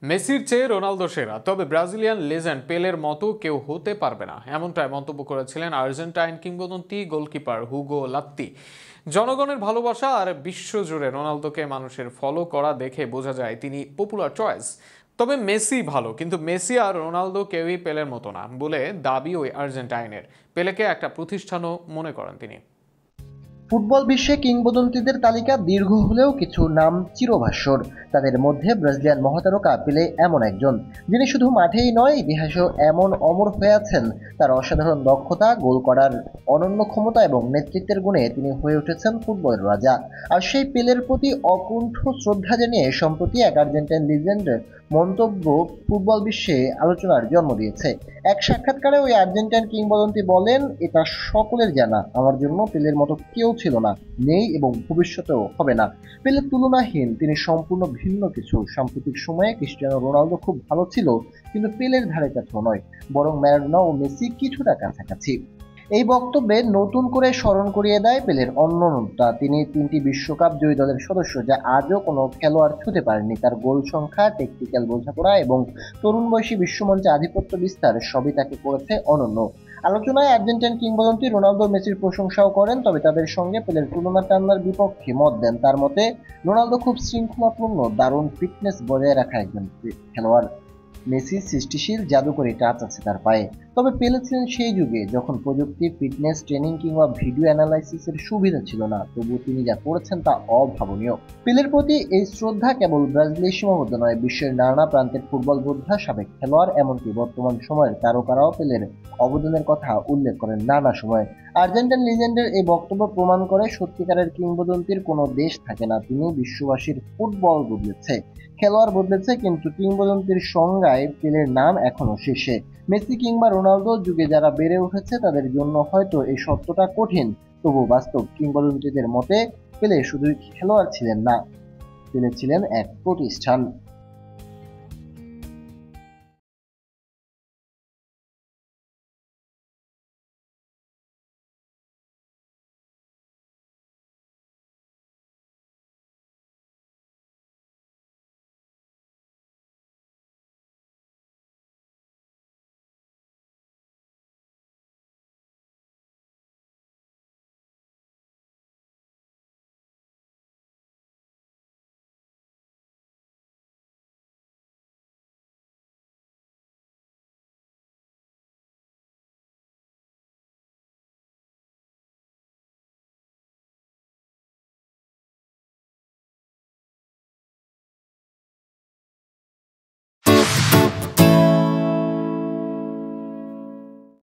মেসির চেয়ে রোনালদো সেরা, তবে ব্রাজিলিয়ান লেজেন্ড পেলের মতো কেউ হতে পারবে না, এমনটাই মন্তব্য করেছিলেন আর্জেন্টাইন কিংবদন্তি গোলকিপার হুগো লাত্তি। জনগণের ভালোবাসা আর বিশ্বজুড়ে রোনালদোকে মানুষের ফলো করা দেখে বোঝা যায় তিনি পপুলার চয়েস। তবে মেসি ভালো, কিন্তু মেসি আর রোনালদো কেউই পেলের মতো না বলে দাবি ওই আর্জেন্টাইনের। পেলেকে একটা প্রতিষ্ঠানও মনে করেন তিনি। ফুটবল বিশ্বে কিংবদন্তিদের তালিকা দীর্ঘ হলেও কিছু নাম চিরভাস্বর। তাদের মধ্যে ব্রাজিলিয়ান মহাতারকা পেলে এমন একজন, যিনি শুধু মাঠেই নয়, ইতিহাসেও এমন অমর হয়ে আছেন। তার অসাধারণ দক্ষতা, গোল করার অনন্য ক্ষমতা এবং নেতৃত্বের গুণে তিনি হয়ে উঠেছেন ফুটবলের রাজা। আর সেই পেলের প্রতি অকুণ্ঠ শ্রদ্ধা জানিয়ে সম্প্রতি এক আর্জেন্টাইন লিজেন্ডের মন্তব্য ফুটবল বিশ্বে আলোচনার জন্ম দিয়েছে। এক সাক্ষাৎকারে ওই আর্জেন্টাইন কিংবদন্তি বলেন, এটা সকলের জানা, আমার জন্য পেলের মতো কেউ ছিল না, নেই এবং ভবিষ্যতেও হবে না। পেলে তুলনাহীন, তিনি সম্পূর্ণ ভিন্ন কিছু। সাম্প্রতিক সময়ে ক্রিস্টিয়ানো রোনালদো খুব ভালো ছিল, কিন্তু পেলের ধারে কাছেও নয়, বরং ম্যারাডোনা ও মেসি কিছুটা কাছাকাছি। এই বক্তব্যে নতুন করে স্মরণ করিয়ে দেয় পেলের অনন্যতা। তিনি 3টি বিশ্বকাপ জয়ী দলের সদস্য, যা আজও কোনো খেলোয়াড় ছুঁতে পারেনি। তার গোল সংখ্যা, টেকনিক্যাল বোঝাপড়া এবং তরুণ বয়সী বিশ্বমঞ্চে আধিপত্য বিস্তার সবই তাকে করেছে অনন্য। আলোচনায় আর্জেন্টাইন কিংবদন্তি রোনালদো মেসির প্রশংসাও করেন, তবে তাদের সঙ্গে পেলের তুলনা টানার বিপক্ষে মত দেন। তার মতে, রোনালদো খুব শৃঙ্খলাপূর্ণ, দারুণ ফিটনেস বজায় রাখা একজন খেলোয়াড়। মেসির সৃষ্টিশীল জাদুকরী টাচ আছে তার পায়ে। তবে পেলে ছিলেন সেই যুগে যখন প্রযুক্তি, ফিটনেস ট্রেনিং কিংবা ভিডিও অ্যানালাইসিসের সুবিধা ছিল না। তবুও তিনি যা করেছেন তা অভাবনীয়। পেলের প্রতি এই শ্রদ্ধা কেবল ব্রাজিলে সীমাবদ্ধ নয়, বিশ্বের নানা প্রান্তের ফুটবল যোদ্ধা, সাবেক খেলোয়াড়, এমনকি বর্তমান সময়ের তারকারাও পেলের অবদানের কথা উল্লেখ করেন নানা সময়ে। আর্জেন্টাইন লিজেন্ডের এই বক্তব্য প্রমাণ করে, সত্যিকারের কিংবদন্তির কোনো দেশ থাকে না। তিনি বিশ্ববাসীর ফুটবল বদলেছে, খেলোয়াড় বদলেছে, কিন্তু কিংবদন্তির সংজ্ঞায় পেলের নাম এখনো শীর্ষে। মেসি কিংবা রোনালদো যুগে যারা বেড়ে উঠেছে তাদের জন্য হয়তো এই সত্যটা কঠিন, তবু বাস্তব। কিংবদন্তিদের মতে পেলে শুধুই খেলোয়াড় ছিলেন না, পেলে ছিলেন এক প্রতিষ্ঠান।